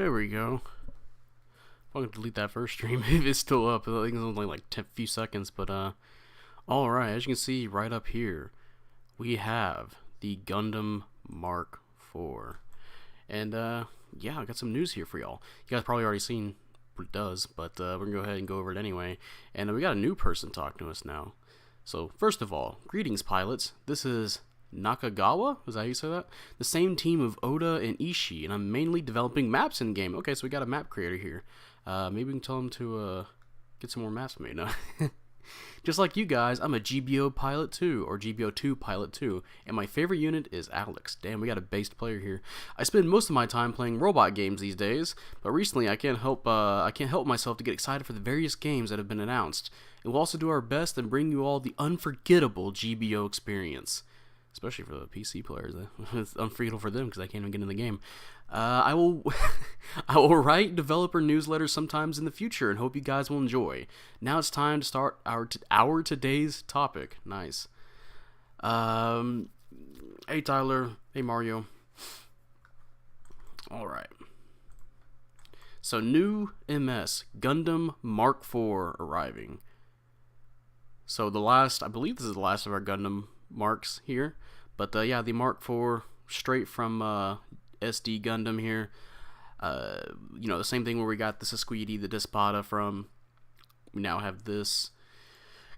There we go. I'm gonna delete that first stream if it's still up. I think it's only like a few seconds, but alright, as you can see right up here, we have the Gundam Mark IV. And yeah, I got some news here for y'all. You guys probably already seen what it does, but we're gonna go ahead and go over it anyway. And we got a new person talking to us now. So first of all, greetings pilots. This is Nakagawa, is that how you say that? The same team of Oda and Ishii, and I'm mainly developing maps in game. Okay, so we got a map creator here. Maybe we can tell him to get some more maps made now. Just like you guys, I'm a GBO pilot too, or GBO2 pilot too, and my favorite unit is Alex. Damn, we got a based player here. I spend most of my time playing robot games these days, but recently I can't help myself to get excited for the various games that have been announced. And we'll also do our best and bring you all the unforgettable GBO experience. Especially for the PC players, it's unforgettable for them because I can't even get in the game. I will write developer newsletters sometimes in the future and hope you guys will enjoy. Now it's time to start our today's topic. Nice. Hey Tyler. Hey Mario. All right. So new MS Gundam Mark IV arriving. So I believe this is the last of our Gundam marks here, but yeah, the Mark IV straight from SD Gundam here. You know, the same thing where we got the Sesquiti, the Despada from. We now have this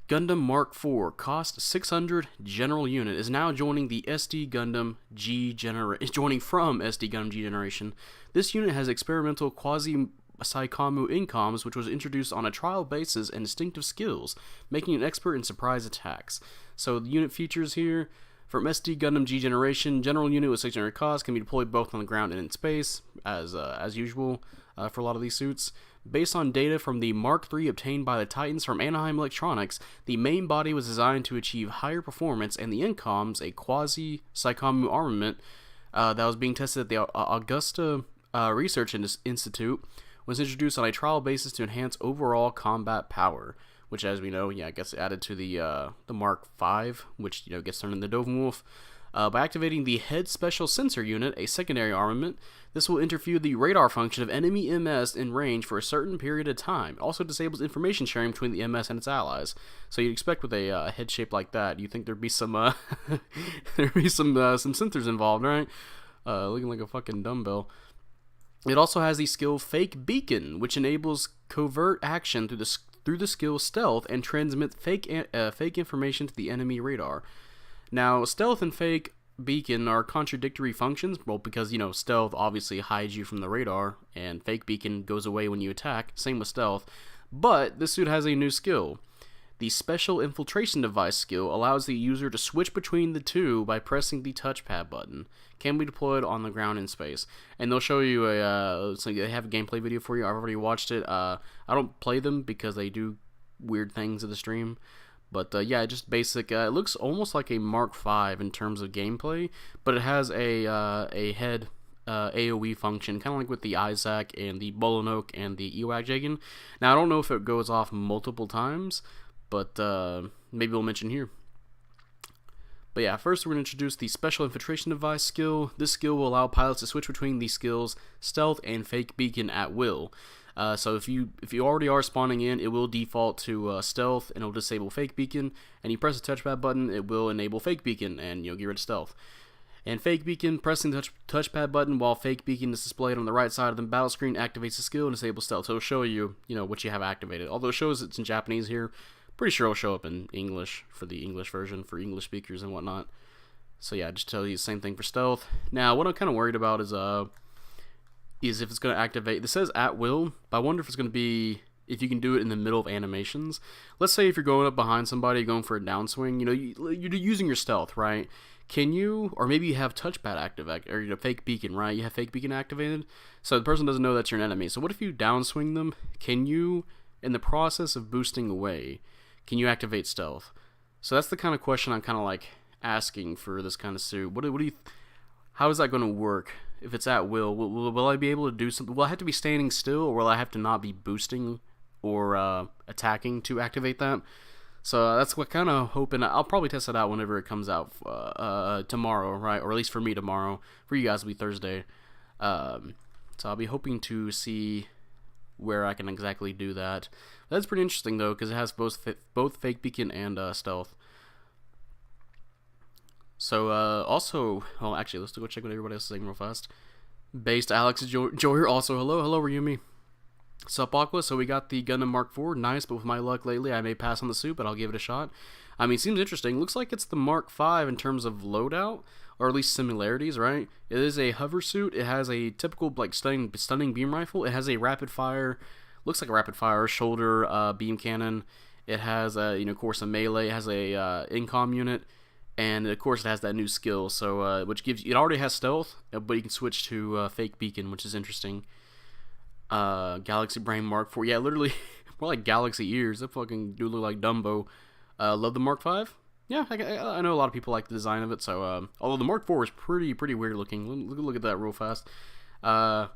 Gundam Mark IV, cost 600 general unit, is now joining the SD Gundam G generation. Joining from SD Gundam G generation. This unit has experimental quasi Saikamu incoms, which was introduced on a trial basis, and distinctive skills, making it expert in surprise attacks. So the unit features here from SD Gundam G generation, general unit with 600 cost, can be deployed both on the ground and in space, as usual for a lot of these suits. Based on data from the Mark III obtained by the Titans from Anaheim Electronics, the main body was designed to achieve higher performance, and the incoms, a quasi Saikamu armament that was being tested at the Augusta Research Institute, was introduced on a trial basis to enhance overall combat power, which, as we know, yeah, gets added to the Mark V, which, you know, gets turned into the Dovenwolf. By activating the Head Special Sensor Unit, a secondary armament, this will interfere the radar function of enemy MS in range for a certain period of time. It also disables information sharing between the MS and its allies. So you'd expect with a head shape like that, you think there'd be some some sensors involved, right? Looking like a fucking dumbbell. It also has the skill Fake Beacon, which enables covert action through the skill Stealth and transmit fake information to the enemy radar. Now, Stealth and Fake Beacon are contradictory functions, well, because, you know, Stealth obviously hides you from the radar, and Fake Beacon goes away when you attack, same with Stealth, but this suit has a new skill. The Special Infiltration Device skill allows the user to switch between the two by pressing the touchpad button. Can be deployed on the ground in space. And they'll show you so they have a gameplay video for you. I've already watched it. I don't play them because they do weird things at the stream. But yeah, just basic. It looks almost like a Mark V in terms of gameplay, but it has a head AoE function, kind of like with the Isaac and the Bolonok and the Ewag. Now, I don't know if it goes off multiple times, but maybe we'll mention here. But yeah, first we're going to introduce the Special Infiltration Device skill. This skill will allow pilots to switch between these skills, Stealth and Fake Beacon, at will. So if you already are spawning in, it will default to Stealth, and it'll disable Fake Beacon. And you press the touchpad button, it will enable Fake Beacon, and you'll get rid of Stealth. And Fake Beacon, pressing the touchpad button while Fake Beacon is displayed on the right side of the battle screen, activates the skill and disables Stealth. So it'll show you, what you have activated. Although it shows it's in Japanese here, pretty sure it'll show up in English for the English version for English speakers and whatnot. So yeah, just tell you the same thing for Stealth. Now, what I'm kind of worried about is if it's going to activate. This says at will, but I wonder if it's going to be if you can do it in the middle of animations. Let's say if you're going up behind somebody, going for a downswing, you're using your Stealth, right? Can you, or maybe you have touchpad activate, or Fake Beacon, right? You have Fake Beacon activated, so the person doesn't know that's your enemy. So what if you downswing them? Can you, in the process of boosting away, can you activate Stealth? So that's the kind of question I'm kind of like asking for this kind of suit. What do you? How is that going to work if it's at will? Will I be able to do something? Will I have to be standing still, or will I have to not be boosting or attacking to activate that? So that's what kind of hoping. I'll probably test it out whenever it comes out tomorrow, right? Or at least for me tomorrow. For you guys, it'll be Thursday. So I'll be hoping to see where I can exactly do that. That's pretty interesting though, because it has both fake beacon and stealth. So also, well, actually, let's go check what everybody else is saying real fast. Based Alex Joyer also hello Ryumi. Sup Aqua. So we got the Gundam Mark IV, nice, but with my luck lately, I may pass on the suit, but I'll give it a shot. I mean, seems interesting. Looks like it's the Mark V in terms of loadout, or at least similarities, right? It is a hover suit. It has a typical like stunning beam rifle. It has a rapid fire, looks like a rapid fire shoulder beam cannon. It has of course a melee. It has a incom unit, and of course it has that new skill. So which gives it already has stealth, but you can switch to fake beacon, which is interesting. Galaxy Brain Mark IV. Yeah, literally more like galaxy ears. That fucking do look like Dumbo. Love the Mark V. Yeah, I know a lot of people like the design of it. So although the Mark IV is pretty weird looking. Look at that real fast. Yeah,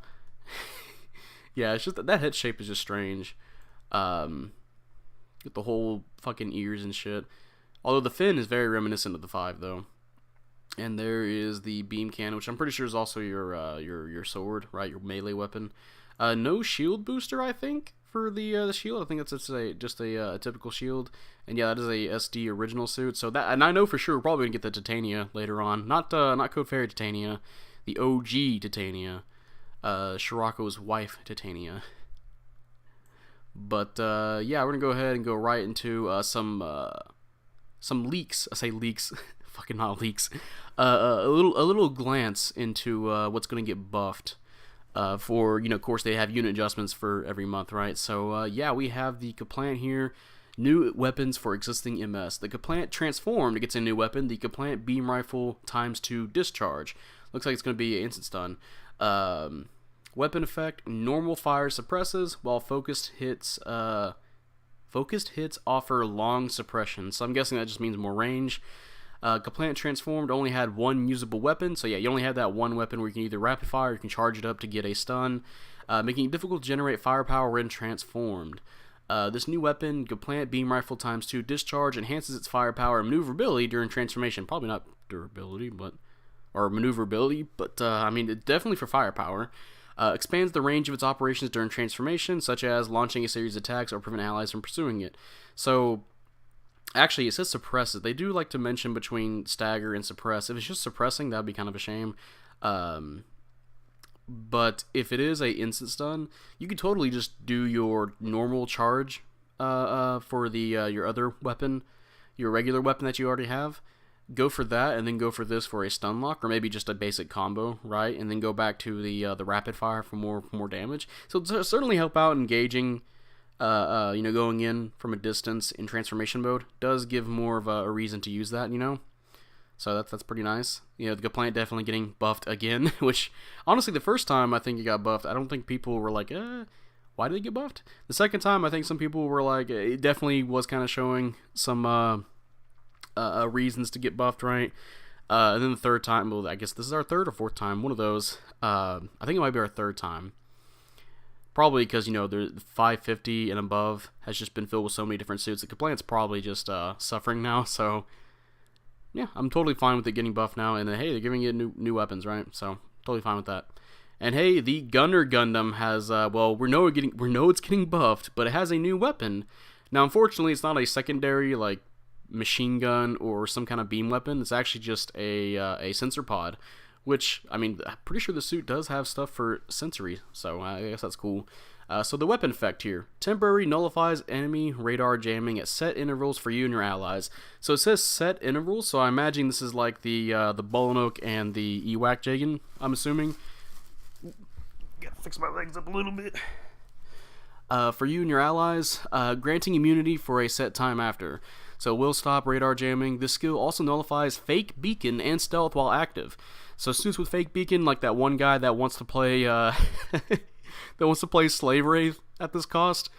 it's just that head shape is just strange. With the whole fucking ears and shit. Although the fin is very reminiscent of the 5 though. And there is the beam cannon, which I'm pretty sure is also your sword, right? Your melee weapon. No shield booster, I think, for the shield. I think that's just a typical shield. And yeah, that is a SD original suit. So that, and I know for sure we're probably gonna get the Titania later on. Not Code Fairy Titania, the OG Titania, Shirako's wife Titania. But yeah, we're gonna go ahead and go right into some leaks. I say leaks, fucking not leaks. A little glance into what's gonna get buffed. For, of course, they have unit adjustments for every month, right? So, yeah, we have the Kaplant here. New weapons for existing MS. The Kaplant transformed gets a new weapon. The Kaplant beam rifle × 2 discharge. Looks like it's going to be an instant stun. Weapon effect, normal fire suppresses, while focused hits offer long suppression. So I'm guessing that just means more range. Kaplant transformed only had one usable weapon, so yeah, you only have that one weapon where you can either rapid fire or you can charge it up to get a stun, making it difficult to generate firepower when transformed. This new weapon, Kaplant beam rifle × 2 discharge, enhances its firepower and maneuverability during transformation. Probably not durability, or maneuverability, but I mean, definitely for firepower. Expands the range of its operations during transformation, such as launching a series of attacks or prevent allies from pursuing it. So, actually, it says suppresses. They do like to mention between stagger and suppress. If it's just suppressing, that would be kind of a shame. But if it is a instant stun, you could totally just do your normal charge for the your other weapon, your regular weapon that you already have. Go for that, and then go for this for a stun lock, or maybe just a basic combo, right? And then go back to the rapid fire for more damage. So it'll certainly help out engaging. Going in from a distance in transformation mode does give more of a reason to use that, So that's pretty nice. The Kaplant definitely getting buffed again, which, honestly, the first time I think it got buffed, I don't think people were like, why did it get buffed? The second time, I think some people were like, it definitely was kind of showing some reasons to get buffed, right? And then the third time, well, I guess this is our third or fourth time, one of those. I think it might be our third time. Probably because, the 550 and above has just been filled with so many different suits. The Kaplant's probably just suffering now. So, yeah, I'm totally fine with it getting buffed now. And hey, they're giving it new weapons, right? So, totally fine with that. And hey, the Gunner Gundam has, we know it's getting buffed, but it has a new weapon. Now, unfortunately, it's not a secondary, like, machine gun or some kind of beam weapon. It's actually just a sensor pod. Which, I mean, I'm pretty sure the suit does have stuff for sensory, so I guess that's cool. So the weapon effect here. Temporary nullifies enemy radar jamming at set intervals for you and your allies. So it says set intervals, so I imagine this is like the Bolinoak and the Ewak Jagan, I'm assuming. Gotta fix my legs up a little bit. For you and your allies, granting immunity for a set time after. So it will stop radar jamming. This skill also nullifies fake beacon and stealth while active. So suits with fake beacon, like that one guy that wants to play Slave Wraith at this cost.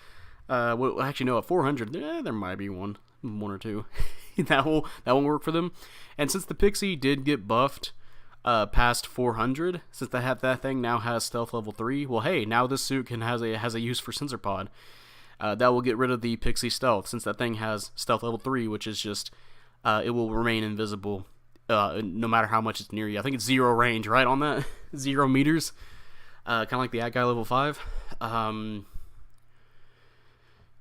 Well, actually, no, at 400, there might be one or two. that won't work for them. And since the Pixie did get buffed past 400, since that thing now has stealth level 3, well, hey, now this suit has a use for sensor pod. That will get rid of the Pixie stealth, since that thing has stealth level 3, which is just it will remain invisible. No matter how much it's near you. I think it's 0 range, right, on that? 0 meters. kind of like the Ad Guy level 5.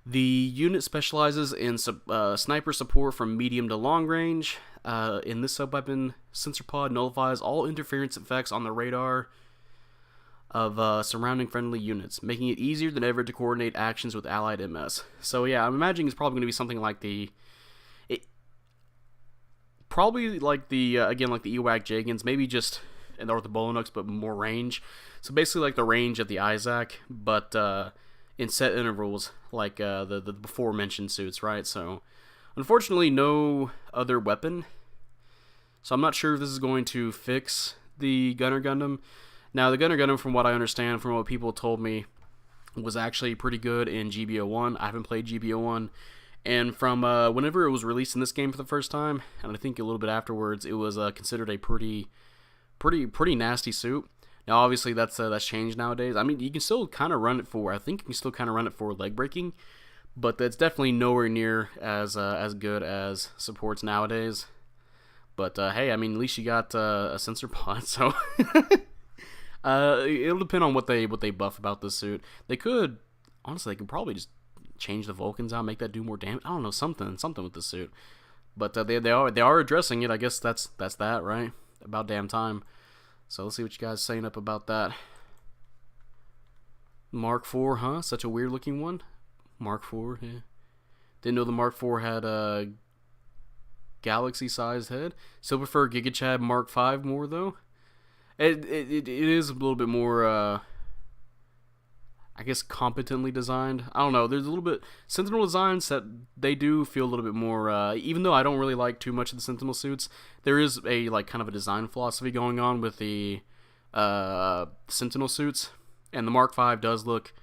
The unit specializes in sniper support from medium to long range. In this sub-weapon, sensor pod nullifies all interference effects on the radar of surrounding friendly units, making it easier than ever to coordinate actions with allied MS. So yeah, I'm imagining it's probably going to be something like probably like the again like the Ewak Jagans, maybe just in the Bolonooks, but more range. So basically like the range of the Isaac, but in set intervals, like the before mentioned suits, right? So unfortunately, no other weapon. So I'm not sure if this is going to fix the Gunner Gundam. Now, the Gunner Gundam, from what I understand, from what people told me, was actually pretty good in GBO1. I haven't played GBO1. And from whenever it was released in this game for the first time, and I think a little bit afterwards, it was considered a pretty nasty suit. Now, obviously, that's changed nowadays. I mean, you can still kind of run it for, I think you can still kind of run it for leg breaking, but that's definitely nowhere near as good as supports nowadays. But hey, I mean, at least you got a sensor pod, so it'll depend on what they buff about this suit. They could, honestly, they could probably just change the Vulcans out, make that do more damage. I don't know, something with the suit. But they are addressing it. I guess that's that, right? About damn time. So let's see what you guys are saying up about that. Mark IV, huh? Such a weird looking one. Mark IV, yeah. Didn't know the Mark IV had a galaxy-sized head. Still prefer Giga Chad Mark V more, though. It is a little bit more, I guess, competently designed. I don't know. There's a little bit Sentinel designs that they do feel a little bit more. Even though I don't really like too much of the Sentinel suits, there is a kind of a design philosophy going on with the Sentinel suits, and the Mark V does look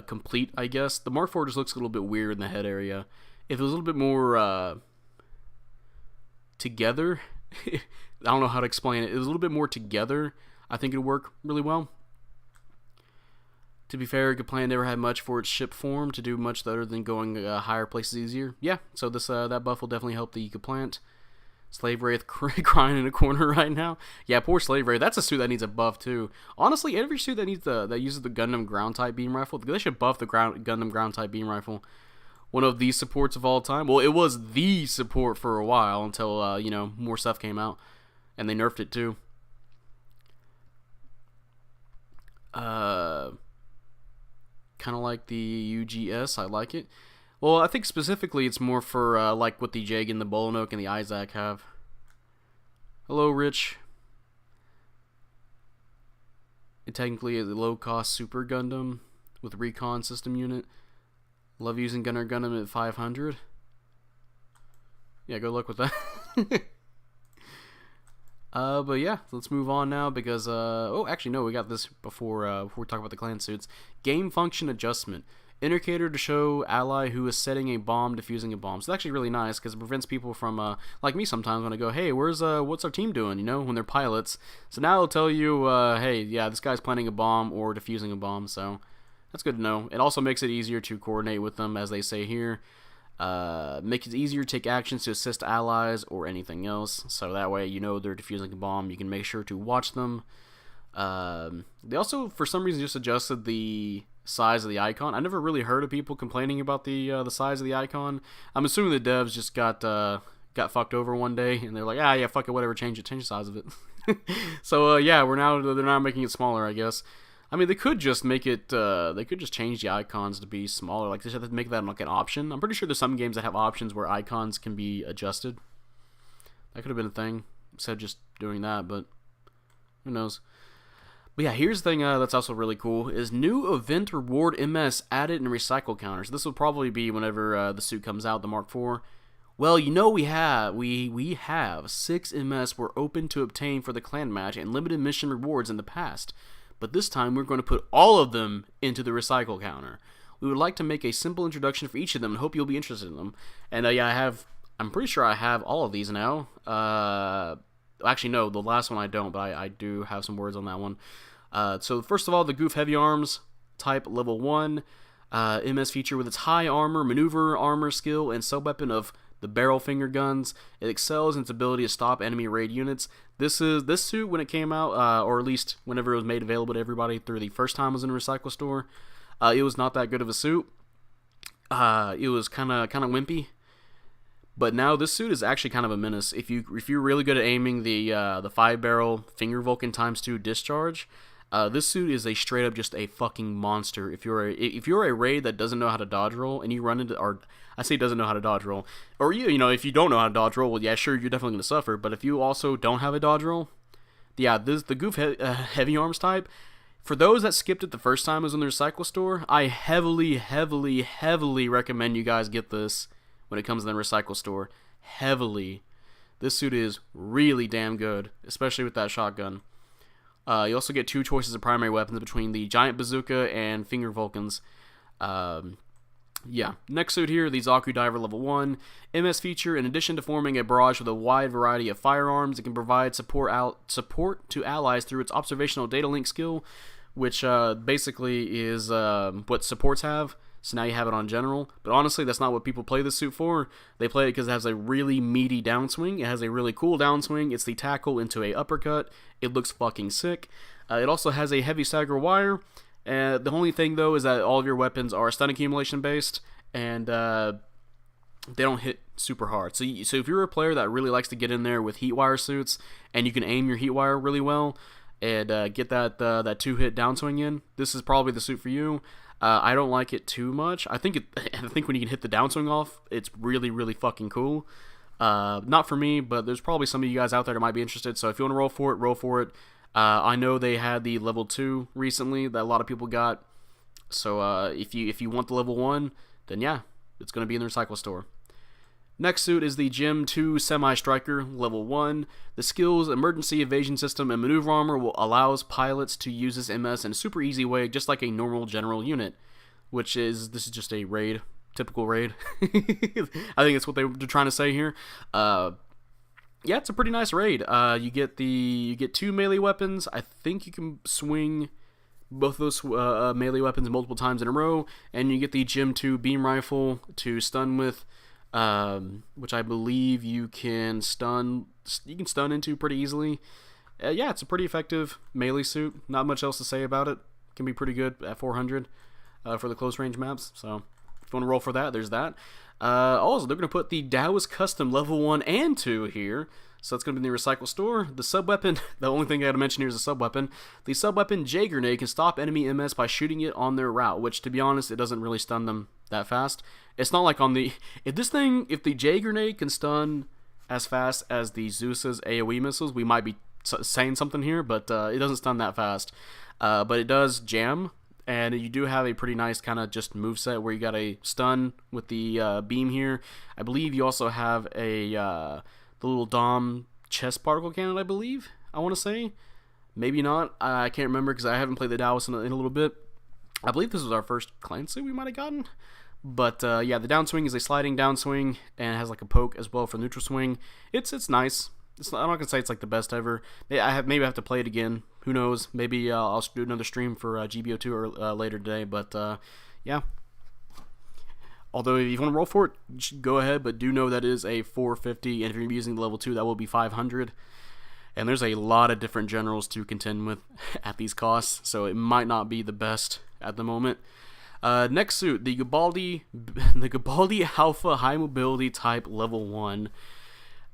complete. I guess the Mark IV just looks a little bit weird in the head area. If it was a little bit more together, I don't know how to explain it. It was a little bit more together. I think it'd work really well. To be fair, Gaplan never had much for its ship form to do much other than going higher places easier. Yeah, so this that buff will definitely help the Gaplant. Slave Wraith crying in a corner right now. Yeah, poor Slave Wraith. That's a suit that needs a buff too. Honestly, every suit that uses the Gundam ground type beam rifle, they should buff the Gundam ground type beam rifle. One of the supports of all time. Well, it was the support for a while until more stuff came out, and they nerfed it too. Kind of like the UGS. I like it. Well, I think specifically it's more for like what the Jagan, the Bolanook, and the Isaac have. Hello, Rich. It technically is a low-cost Super Gundam with recon system unit. Love using Gunner Gundam at 500. Yeah, good luck with that. But yeah, let's move on now because oh, actually no, we got this before we talk about the clan suits. Game function adjustment. Indicator to show ally who is setting a bomb, defusing a bomb. So it's actually really nice because it prevents people from like me sometimes when I go, hey, what's our team doing? When they're pilots. So now it'll tell you, hey, yeah, this guy's planting a bomb or defusing a bomb. So that's good to know. It also makes it easier to coordinate with them, as they say here. Make it easier to take actions to assist allies or anything else. So that way, they're defusing a bomb. You can make sure to watch them. They also, for some reason, just adjusted the size of the icon. I never really heard of people complaining about the size of the icon. I'm assuming the devs just got fucked over one day, and they're like, yeah, fuck it, whatever, change the size of it. So yeah, they're now making it smaller, I guess. I mean, they could just make it, they could just change the icons to be smaller. Like, they should make that like an option. I'm pretty sure there's some games that have options where icons can be adjusted. That could have been a thing, instead of just doing that, but who knows. But yeah, here's the thing that's also really cool, is new event reward MS added in recycle counters. This will probably be whenever the suit comes out, the Mark IV. Well, we have 6 MS were open to obtain for the clan match and limited mission rewards in the past. But this time we're going to put all of them into the recycle counter. We would like to make a simple introduction for each of them and hope you'll be interested in them. And yeah, I'm pretty sure I have all of these now. Actually, no, the last one I don't, but I do have some words on that one. So first of all, the Goof Heavy Arms type level 1 MS feature with its high armor, maneuver armor skill, and sub-weapon of the barrel finger guns. It excels in its ability to stop enemy raid units. This suit, when it came out, or at least whenever it was made available to everybody through the first time it was in a recycle store, it was not that good of a suit. It was kind of wimpy. But now this suit is actually kind of a menace. If you're really good at aiming the 5-barrel finger Vulcan ×2 discharge, this suit is a straight up just a fucking monster. If you're a raid that doesn't know how to dodge roll and you run into, or I say doesn't know how to dodge roll, or if you don't know how to dodge roll, well yeah sure you're definitely gonna suffer. But if you also don't have a dodge roll, yeah, the goof heavy arms type. For those that skipped it the first time it was in the recycle store, I heavily recommend you guys get this when it comes to the recycle store. Heavily. This suit is really damn good, especially with that shotgun. You also get 2 choices of primary weapons between the giant bazooka and finger Vulcans. Yeah. Next suit here, the Zaku Diver level 1. MS feature, in addition to forming a barrage with a wide variety of firearms, it can provide support to allies through its observational data link skill, which basically is what supports have. So now you have it on general. But honestly, that's not what people play this suit for. They play it because it has a really meaty downswing. It has a really cool downswing. It's the tackle into a uppercut. It looks fucking sick. It also has a heavy stagger wire. The only thing, though, is that all of your weapons are stun accumulation based. And they don't hit super hard. So if you're a player that really likes to get in there with heat wire suits, and you can aim your heat wire really well, and get that 2-hit downswing in, this is probably the suit for you. I don't like it too much. I think when you can hit the downswing off, it's really fucking cool. Not for me, but there's probably some of you guys out there that might be interested. So if you want to roll for it. I know they had the level 2 recently that a lot of people got. So if you want the level 1, then yeah, it's going to be in the recycle store. Next suit is the GBO2 Semi-Striker level 1. The skill's emergency evasion system and maneuver armor will allows pilots to use this MS in a super easy way, just like a normal general unit, this is just a raid, typical raid. I think that's what they're trying to say here. Yeah, it's a pretty nice raid. You get 2 melee weapons. I think you can swing both of those melee weapons multiple times in a row, and you get the GBO2 beam rifle to stun with. Which I believe you can stun into pretty easily. Yeah, it's a pretty effective melee suit. Not much else to say about it. Can be pretty good at 400 for the close range maps. So if you want to roll for that, there's that. Also, they're going to put the Taoist Custom level 1 and 2 here. So it's going to be in the recycle store. The sub-weapon, the only thing I got to mention here is the sub-weapon. The sub-weapon J-Grenade can stop enemy MS by shooting it on their route, which, to be honest, it doesn't really stun them that fast. It's not like on the... If the J-Grenade can stun as fast as the Zeus's AoE missiles, we might be saying something here, but it doesn't stun that fast. But it does jam, and you do have a pretty nice kind of just moveset where you got a stun with the beam here. I believe you also have the little Dom chest particle cannon, I believe, I want to say. Maybe not. I can't remember because I haven't played the Taoist in a little bit. I believe this was our first clan suit we might have gotten. But yeah, the downswing is a sliding downswing and it has like a poke as well for neutral swing. It's nice. I'm not going to say it's like the best ever. Maybe I have to play it again. Who knows? Maybe I'll do another stream for GBO2 or later today. But yeah. Although if you want to roll for it, go ahead, but do know that is a 450, and if you're using the level 2, that will be 500. And there's a lot of different generals to contend with at these costs, so it might not be the best at the moment. Next suit, the Garibaldi Alpha High Mobility Type Level 1.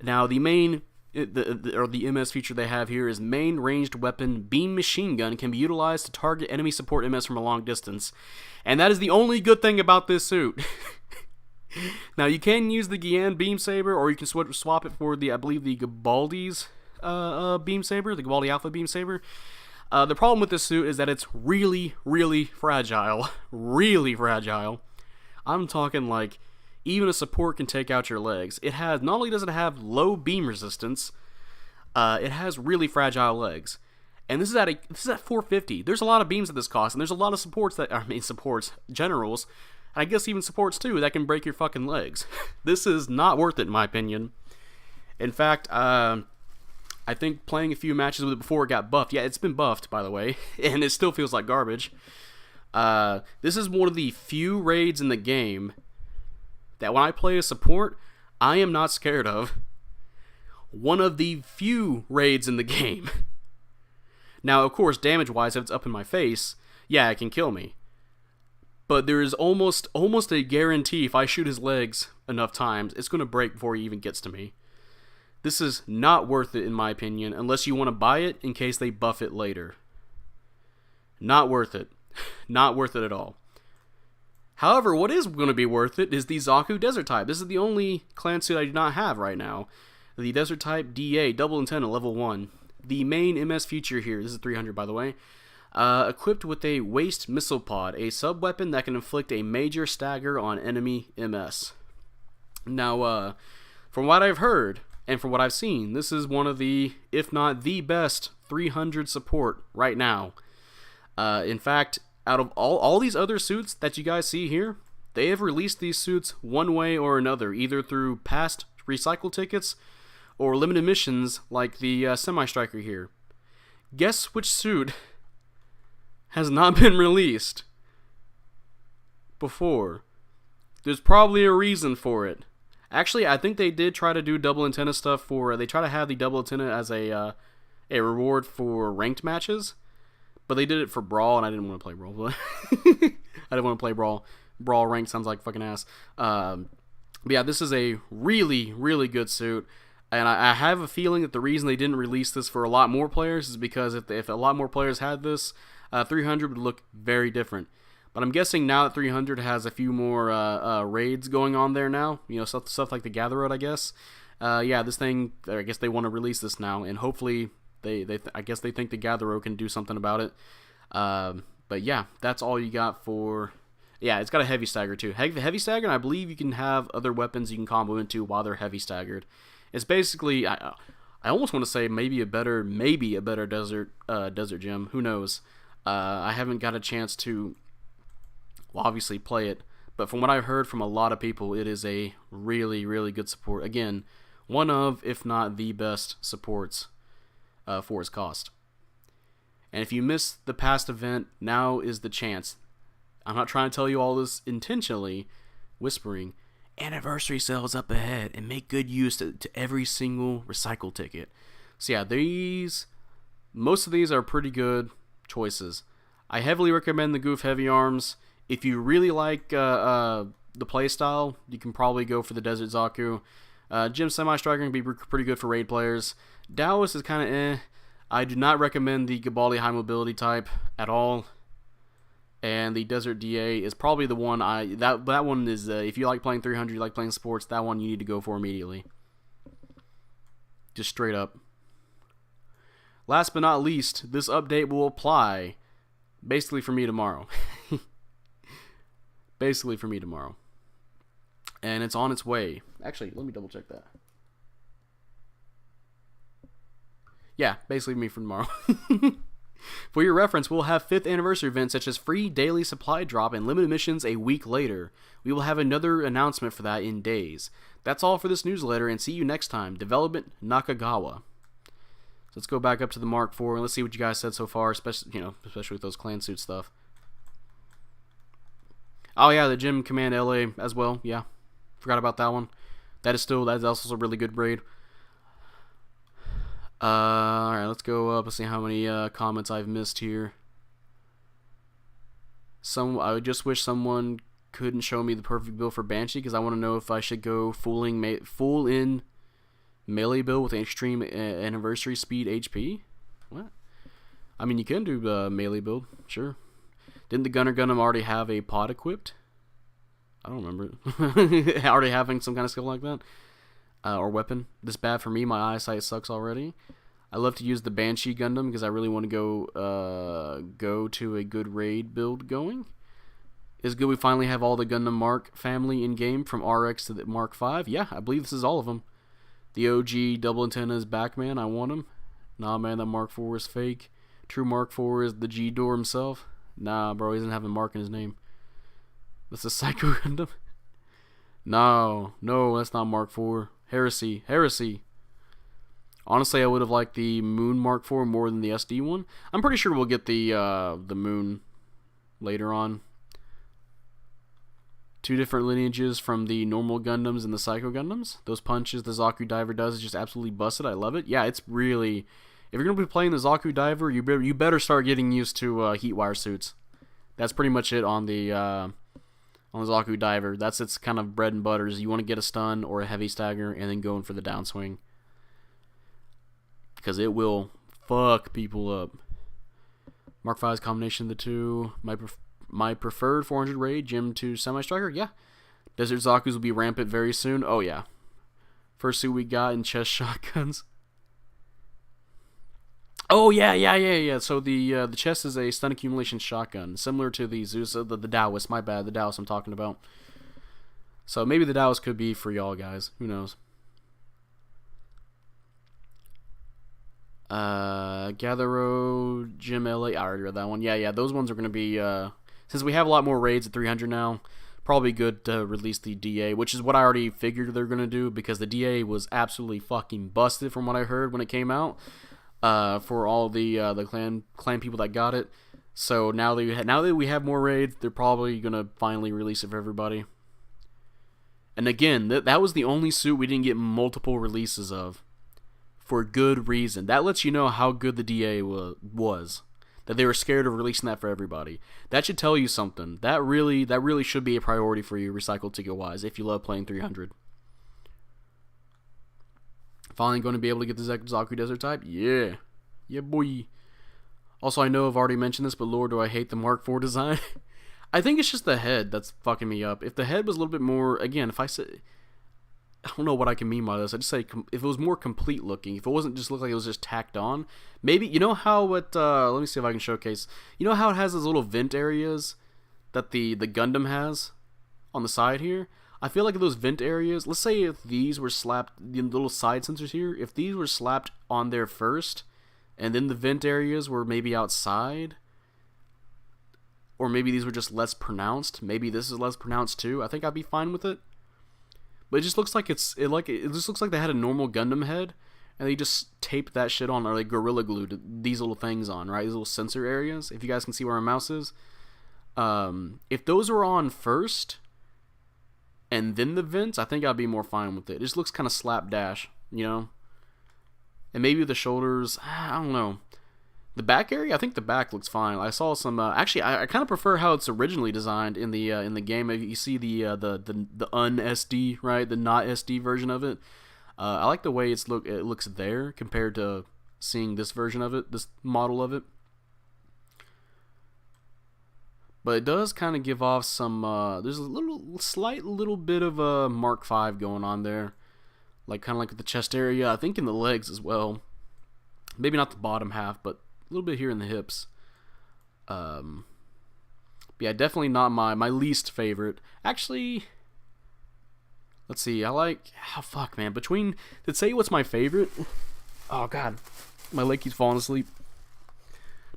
Now, the main... the MS feature they have here is main ranged weapon beam machine gun can be utilized to target enemy support MS from a long distance. And that is the only good thing about this suit. Now, you can use the Gian beam saber, or you can swap it for I believe the Garibaldi's beam saber, the Garibaldi Alpha beam saber. The problem with this suit is that it's really fragile. Really fragile. I'm talking like even a support can take out your legs. It has, not only does it have low beam resistance, it has really fragile legs. And this is at 450. There's a lot of beams at this cost, and there's a lot of generals, and I guess even supports too, that can break your fucking legs. This is not worth it in my opinion. In fact, I think playing a few matches with it before it got buffed. Yeah, it's been buffed, by the way, and it still feels like garbage. This is one of the few raids in the game that when I play a support, I am not scared of one of the few raids in the game. Now, of course, damage-wise, if it's up in my face, yeah, it can kill me. But there is almost a guarantee if I shoot his legs enough times, it's going to break before he even gets to me. This is not worth it, in my opinion, unless you want to buy it in case they buff it later. Not worth it. Not worth it at all. However, what is going to be worth it is the Zaku Desert Type. This is the only clan suit I do not have right now. The Desert Type DA, double antenna, level 1. The main MS feature here, this is 300 by the way, equipped with a Waste Missile Pod, a sub-weapon that can inflict a major stagger on enemy MS. Now, from what I've heard, and from what I've seen, this is one of the, if not the best, 300 support right now. In fact, out of all these other suits that you guys see here, they have released these suits one way or another, either through past recycle tickets or limited missions like the Semi-Striker here. Guess which suit has not been released before? There's probably a reason for it. Actually, I think they did try to do double antenna stuff for... They try to have the double antenna as a reward for ranked matches. But they did it for Brawl, and I didn't want to play Brawl. I didn't want to play Brawl. Brawl ranked sounds like fucking ass. But yeah, this is a really, really good suit. And I have a feeling that the reason they didn't release this for a lot more players is because if a lot more players had this, 300 would look very different. But I'm guessing now that 300 has a few more raids going on there now, you know, stuff like the Gather Road, I guess. Yeah, this thing, I guess they want to release this now, and hopefully I guess they think the Gather Road can do something about it. But yeah, that's all you got for... Yeah, it's got a heavy stagger too. Heavy stagger, and I believe you can have other weapons you can combo into while they're heavy staggered. It's basically, I almost want to say maybe a better desert gem. Who knows? I haven't got a chance to, well, obviously play it, but from what I've heard from a lot of people, it is a really, really good support. Again, one of, if not the best supports for its cost. And if you missed the past event, now is the chance. I'm not trying to tell you all this intentionally, whispering. Anniversary sales up ahead, and make good use to every single recycle ticket. So yeah, most of these are pretty good choices. I heavily recommend the Goof Heavy Arms. If you really like the playstyle, you can probably go for the Desert Zaku. Gym Semi-Striker can be pretty good for raid players. Taoist is kind of eh. I do not recommend the Gabali High Mobility type at all. And the Desert DA is probably the one that one is, if you like playing 300, you like playing sports, that one you need to go for immediately. Just straight up. Last but not least, this update will apply basically for me tomorrow. Basically for me tomorrow. And it's on its way. Actually, let me double check that. Yeah, basically me for tomorrow. For your reference, we'll have 5th anniversary events such as free daily supply drop and limited missions a week later. We will have another announcement for that in days. That's all for this newsletter, and see you next time. Development Nakagawa. So let's go back up to the Mark IV and let's see what you guys said so far, especially with those clan suit stuff. Oh yeah, the Gym Command LA as well. Yeah, forgot about that one. That's also a really good raid. Alright, let's go up and see how many comments I've missed here. I just wish someone couldn't show me the perfect build for Banshee, because I want to know if I should go full in melee build with an extreme anniversary speed HP. What? I mean, you can do melee build, sure. Didn't the Gunner Gundam already have a pod equipped? I don't remember it. Already having some kind of skill like that? Or weapon. This bad for me, my eyesight sucks already. I love to use the Banshee Gundam because I really want to go to a good raid build going. It's good we finally have all the Gundam Mark family in game, from RX to the Mark V. Yeah, I believe this is all of them. The OG double antenna is back, man. I want him. Nah, man, that Mark IV is fake. True Mark IV is the G-Door himself. Nah, bro, he doesn't have a mark in his name. That's a Psycho Gundam. No, that's not Mark IV. Heresy. Honestly, I would have liked the Moon Mark IV more than the SD one. I'm pretty sure we'll get the Moon later on. Two different lineages from the normal Gundams and the Psycho Gundams. Those punches the Zaku Diver does is just absolutely busted. I love it. Yeah, it's really... If you're going to be playing the Zaku Diver, you better start getting used to heat wire suits. That's pretty much it on the Zaku Diver. That's its kind of bread and butter. Is you want to get a stun or a heavy stagger and then go in for the downswing. Because it will fuck people up. Mark V's combination of the two. My preferred 400 raid, Gym 2 Semi-Striker. Yeah. Desert Zakus will be rampant very soon. Oh, yeah. First suit we got in chest shotguns. Oh, yeah. So the chest is a stun accumulation shotgun. Similar to the Zeus, the Taoist. My bad. The Taoist I'm talking about. So maybe the Taoist could be for y'all guys. Who knows? Gathero, Gym LA. I already read that one. Yeah. Those ones are going to be... Since we have a lot more raids at 300 now, probably good to release the DA, which is what I already figured they're going to do, because the DA was absolutely fucking busted from what I heard when it came out, for all the clan people that got it. So now that we have more raids, they're probably going to finally release it for everybody. And again, that was the only suit we didn't get multiple releases of, for good reason. That lets you know how good the DA was. That they were scared of releasing that for everybody. That should tell you something. That really should be a priority for you, recycled ticket-wise, if you love playing 300. Finally going to be able to get the Zaku Desert type? Yeah. Yeah, boy. Also, I know I've already mentioned this, but Lord, do I hate the Mark IV design. I think it's just the head that's fucking me up. If the head was a little bit more... Again, if I say... I don't know what I can mean by this. I just say if it was more complete looking, if it wasn't just look like it was just tacked on, maybe, you know how it, let me see if I can showcase, you know how it has those little vent areas that the Gundam has on the side here? I feel like those vent areas, let's say if these were slapped, the little side sensors here, if these were slapped on there first, and then the vent areas were maybe outside, or maybe these were just less pronounced, maybe this is less pronounced too, I think I'd be fine with it. But it just looks like it just looks like they had a normal Gundam head, and they just taped that shit on, or like Gorilla Glued these little things on, right? These little sensor areas. If you guys can see where my mouse is, if those were on first, and then the vents, I think I'd be more fine with it. It just looks kind of slapdash, you know. And maybe the shoulders, I don't know. The back area, I think the back looks fine. I saw some. Actually, I kind of prefer how it's originally designed in the game. You see the un-SD, right? The not SD version of it. I like the way it looks there compared to seeing this version of it, this model of it. But it does kind of give off some. There's a slight little bit of a Mark V going on there, like kind of like the chest area. I think in the legs as well. Maybe not the bottom half, but a little bit here in the hips. Yeah, definitely not my least favorite. Actually, let's see. I like... Oh, fuck, man. To say what's my favorite... Oh, God. My leg keeps falling asleep.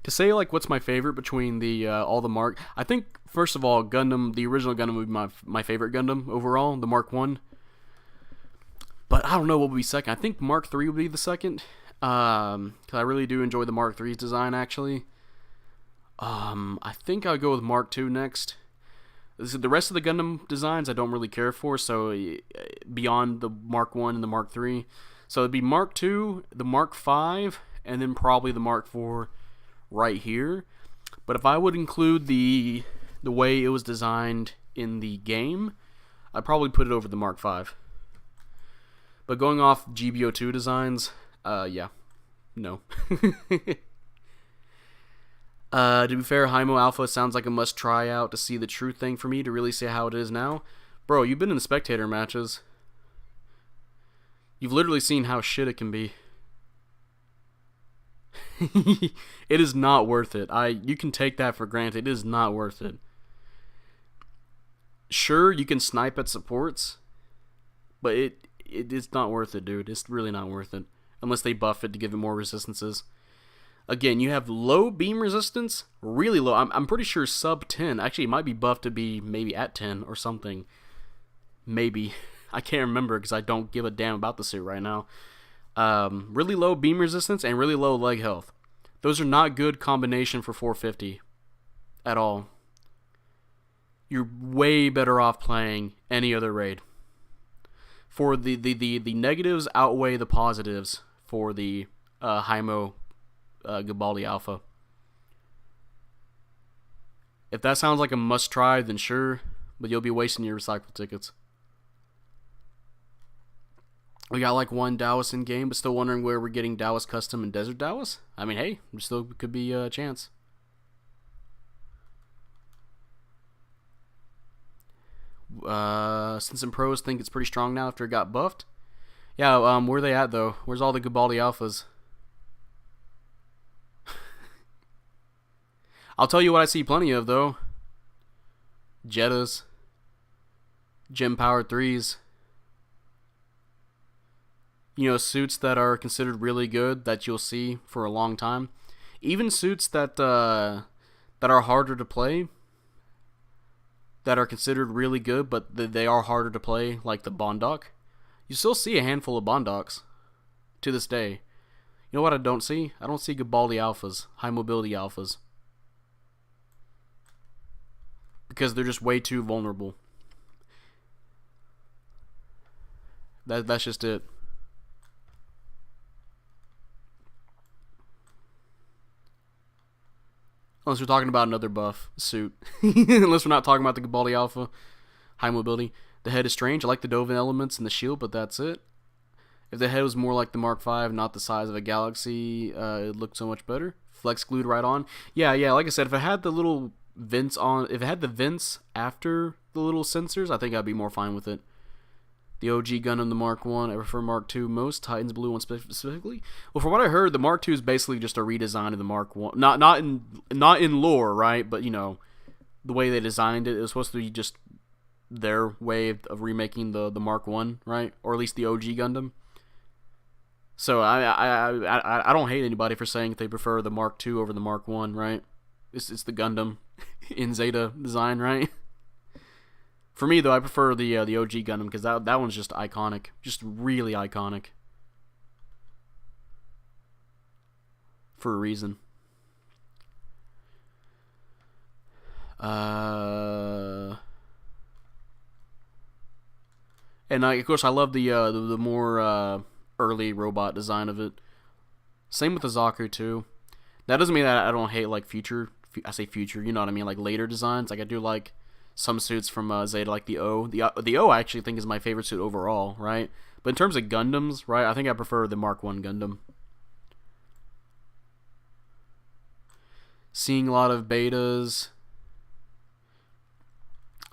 To say, like, what's my favorite between the all the Mark... I think, first of all, Gundam, the original Gundam would be my favorite Gundam overall, the Mark I. But I don't know what would be second. I think Mark III would be the second. Because I really do enjoy the Mark III's design, actually. I think I'll go with Mark II next. The rest of the Gundam designs I don't really care for, so beyond the Mark I and the Mark III. So it'd be Mark II, the Mark V, and then probably the Mark IV right here. But if I would include the way it was designed in the game, I'd probably put it over the Mark V. But going off GBO2 designs... yeah. No. To be fair, Hymo Alpha sounds like a must-try out to see the true thing for me to really see how it is now. Bro, you've been in the spectator matches. You've literally seen how shit it can be. It is not worth it. You can take that for granted. It is not worth it. Sure, you can snipe at supports, but it's not worth it, dude. It's really not worth it. Unless they buff it to give it more resistances. Again, you have low beam resistance, really low. I'm pretty sure sub 10. Actually, it might be buffed to be maybe at 10 or something. Maybe. I can't remember because I don't give a damn about the suit right now. Really low beam resistance and really low leg health. Those are not good combination for 450 at all. you're way better off playing any other raid. For the negatives outweigh the positives for the Hymo Garibaldi Alpha. If that sounds like a must try, then sure, but you'll be wasting your recycle tickets. We got like one Dallas in game, but still wondering where we're getting Dallas Custom and Desert Dallas. I mean, hey, there still could be a chance. Since Pros think it's pretty strong now after it got buffed. Yeah, where are they at though? Where's all the Garibaldi Alphas? I'll tell you what I see plenty of though. Jettas. Gem Power 3s. You know, suits that are considered really good that you'll see for a long time. Even suits that are harder to play, that are considered really good, but they are harder to play, like the Bondoc. You still see a handful of Bondocs to this day. You know what I don't see? I don't see Garibaldi Alphas, high mobility Alphas. Because they're just way too vulnerable. That's just it. Unless we're talking about another buff suit. Unless we're not talking about the Garibaldi Alpha. High mobility. The head is strange. I like the Dovin elements and the shield, but that's it. If the head was more like the Mark V, not the size of a Galaxy, it looked so much better. Flex glued right on. Yeah, like I said, if it had the little vents on, if it had the vents after the little sensors, I think I'd be more fine with it. The OG Gundam, the Mark I, I prefer Mark II most. Titan's Blue one specifically. Well, from what I heard, the Mark II is basically just a redesign of the Mark I. Not in lore, right? But you know, the way they designed it was supposed to be just their way of remaking the Mark I, right? Or at least the OG Gundam. So I don't hate anybody for saying they prefer the Mark II over the Mark I, right? It's the Gundam in Zeta design, right? For me, though, I prefer the OG Gundam because that one's just iconic. Just really iconic. For a reason. And of course, I love the more early robot design of it. Same with the Zaku, too. That doesn't mean that I don't hate, like, future... I say future, you know what I mean? Like, later designs. Like, I do like some suits from Zeta, like the O. The O I actually think is my favorite suit overall, right? But in terms of Gundams, right, I think I prefer the Mark I Gundam. Seeing a lot of betas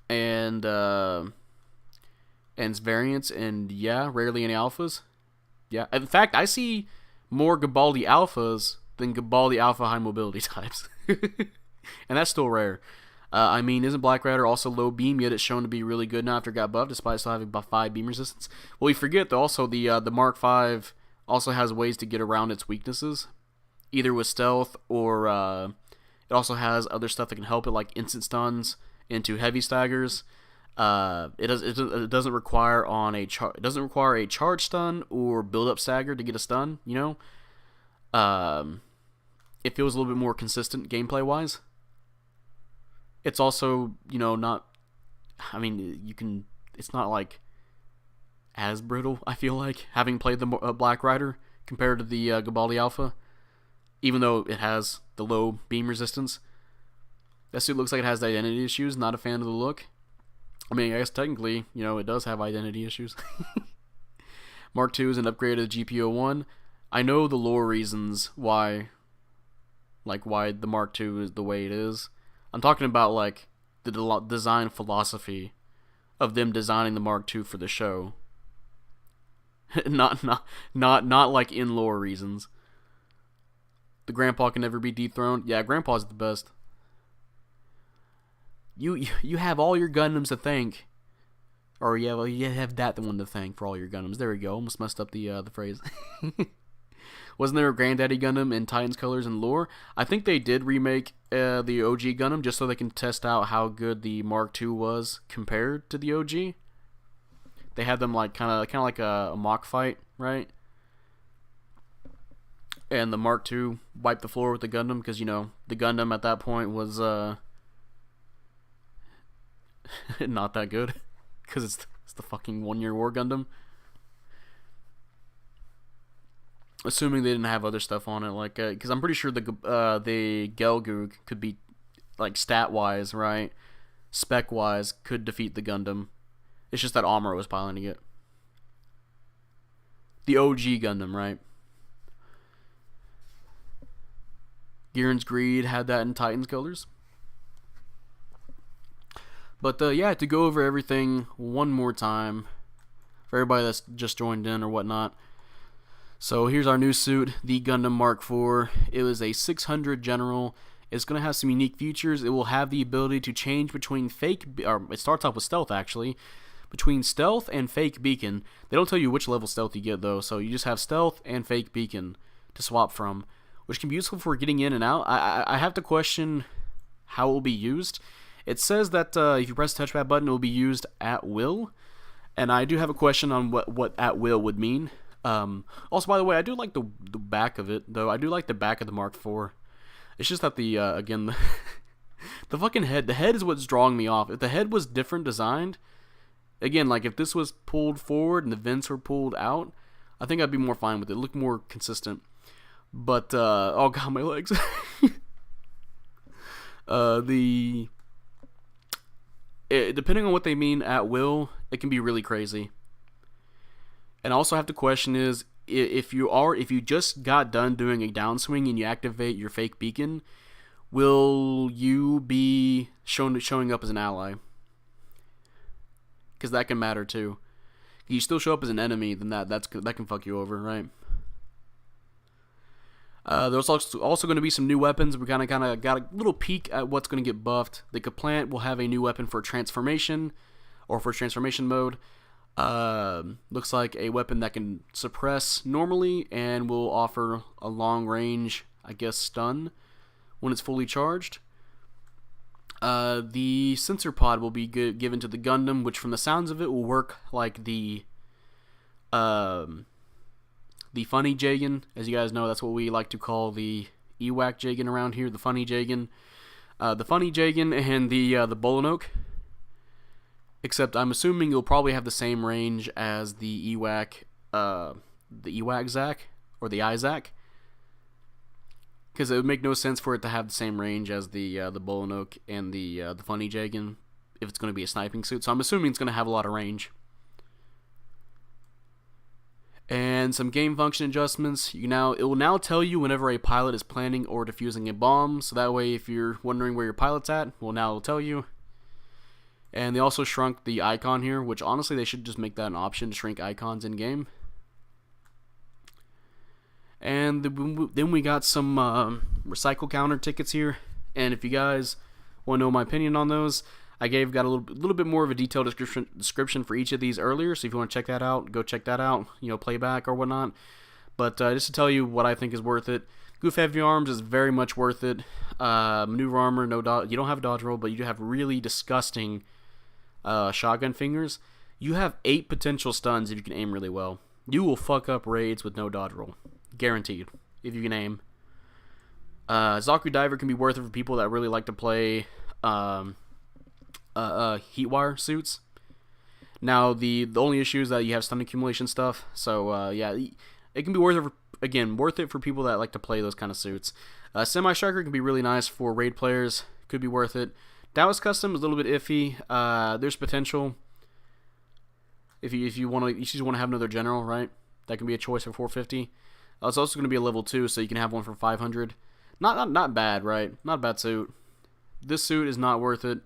and variants, and yeah, rarely any alphas. Yeah, in fact, I see more Garibaldi alphas than Garibaldi alpha high mobility types, and that's still rare. I mean, isn't Black Rider also low beam, yet it's shown to be really good now after it got buffed, despite still having 5 beam resistance? Well, we forget, though, also the Mark V also has ways to get around its weaknesses, either with stealth or it also has other stuff that can help it, like instant stuns into heavy staggers. It doesn't require a charge stun or build up stagger to get a stun. You know, it feels a little bit more consistent gameplay wise. It's also, you know, not... I mean, you can... It's not, like, as brittle, I feel like, having played the Black Rider compared to the Garibaldi Alpha. Even though it has the low beam resistance. That suit looks like it has identity issues. Not a fan of the look. I mean, I guess technically, you know, it does have identity issues. Mark II is an upgrade of the GBO2. I know the lore reasons why... Like, why the Mark II is the way it is. I'm talking about, like, the design philosophy of them designing the Mark II for the show. not like in lore reasons. The Grandpa can never be dethroned. Yeah, Grandpa's the best. You have all your Gundams to thank, or you have that the one to thank for all your Gundams. There we go. Almost messed up the phrase. Wasn't there a Granddaddy Gundam in Titans colors and lore? I think they did remake the OG Gundam just so they can test out how good the Mark II was compared to the OG. They had them like kind of like a mock fight, right? And the Mark II wiped the floor with the Gundam because, you know, the Gundam at that point was not that good, because it's the fucking 1 Year War Gundam. Assuming they didn't have other stuff on it, like, because I'm pretty sure the Gelgoog could be, like, stat-wise, right? Spec-wise, could defeat the Gundam. It's just that Amuro was piloting it. The OG Gundam, right? Giren's Greed had that in Titan's colors. But, yeah, to go over everything one more time, for everybody that's just joined in or whatnot. So here's our new suit, the Gundam Mark IV. It was a 600 General. It's going to have some unique features. It will have the ability to change between it starts off with stealth actually, between stealth and fake beacon. They don't tell you which level stealth you get though, so you just have stealth and fake beacon to swap from, which can be useful for getting in and out. I have to question how it will be used. It says that if you press the touchpad button, it will be used at will, and I do have a question on what at will would mean. Also, by the way, I do like the back of it, though. I do like the back of the Mark IV. It's just that again, the fucking head. The head is what's drawing me off. If the head was different designed, again, like if this was pulled forward and the vents were pulled out, I think I'd be more fine with it. It looked more consistent. But, oh god, my legs. Depending on what they mean at will, it can be really crazy. And I also have to question is, if you just got done doing a downswing and you activate your fake beacon, will you be showing up as an ally? Because that can matter too. If you still show up as an enemy, then that can fuck you over, right? There's also going to be some new weapons. We kind of got a little peek at what's going to get buffed. The Kaplant will have a new weapon for transformation, or for transformation mode. Looks like a weapon that can suppress normally and will offer a long range, I guess, stun when it's fully charged. The sensor pod will be given to the Gundam, which from the sounds of it will work like the funny Jagan. As you guys know, that's what we like to call the Ewak Jagan around here, the funny Jagan. The funny Jagan and the Bolanoke. Except I'm assuming you'll probably have the same range as the Ewak Zack, or the Izak. Because it would make no sense for it to have the same range as the Bolanoke and the funny Jagan if it's going to be a sniping suit. So I'm assuming it's going to have a lot of range. And some game function adjustments. It will now tell you whenever a pilot is planting or defusing a bomb. So that way, if you're wondering where your pilot's at, well, now it'll tell you. And they also shrunk the icon here, which honestly they should just make that an option to shrink icons in game. And then we got some recycle counter tickets here. And if you guys want to know my opinion on those, I got a little bit more of a detailed description for each of these earlier. So if you want to check that out, go check that out. Playback or whatnot. But just to tell you what I think is worth it. Goof Heavy Arms is very much worth it. Maneuver Armor, you don't have a dodge roll, but you do have really disgusting shotgun fingers. You have 8 potential stuns if you can aim really well. You will fuck up raids with no dodge roll. Guaranteed. If you can aim. Zaku Diver can be worth it for people that really like to play Heatwire suits. Now, the only issue is that you have stun accumulation stuff. So, yeah, it can be worth it for people that like to play those kind of suits. Semi-Striker can be really nice for raid players. Could be worth it. Dallas Custom is a little bit iffy. There's potential. If you just want to have another general, right? That can be a choice for 450. It's also going to be a level 2, so you can have one for 500. Not bad, right? Not a bad suit. This suit is not worth it.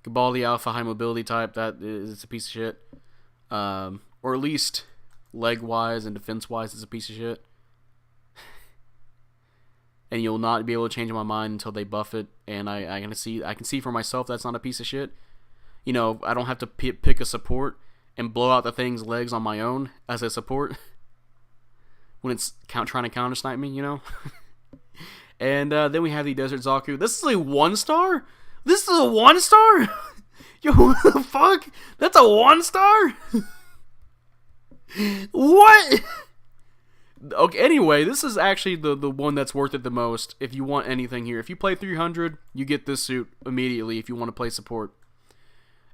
Garibaldi Alpha High Mobility type, that is a piece of shit. Or at least leg-wise and defense-wise, it's a piece of shit. And you'll not be able to change my mind until they buff it. And I can see for myself that's not a piece of shit. I don't have to pick a support and blow out the thing's legs on my own as a support when it's trying to counter snipe me, And then we have the Desert Zaku. This is a 1-star? This is a 1-star? Yo, what the fuck? That's a 1-star? What? Okay, anyway, this is actually the one that's worth it the most if you want anything here. If you play 300, you get this suit immediately if you want to play support.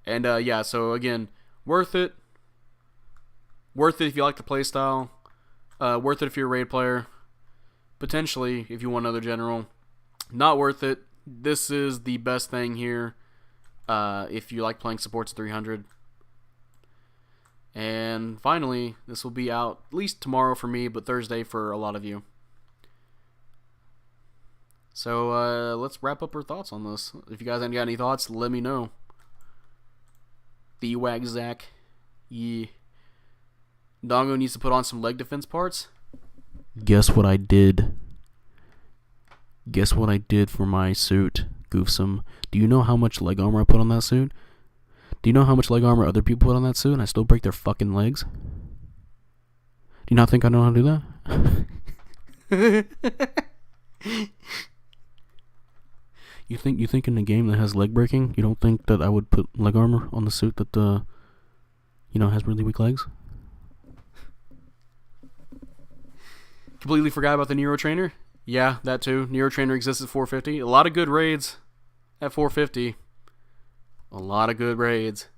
And yeah, so again, worth it. Worth it if you like the playstyle. Worth it if you're a raid player. Potentially if you want another general. Not worth it. This is the best thing here if you like playing supports 300. And finally, this will be out at least tomorrow for me, but Thursday for a lot of you. So let's wrap up our thoughts on this. If you guys ain't got any thoughts, let me know. The Wagzak. Yeah. Dongo needs to put on some leg defense parts. Guess what I did? Guess what I did for my suit, Goofsome? Do you know how much leg armor I put on that suit? Do you know how much leg armor other people put on that suit and I still break their fucking legs? Do you not think I know how to do that? You think in a game that has leg breaking, you don't think that I would put leg armor on the suit that has really weak legs? Completely forgot about the Nero Trainer. Yeah, that too. Nero Trainer exists at 450. A lot of good raids at 450. A lot of good raids.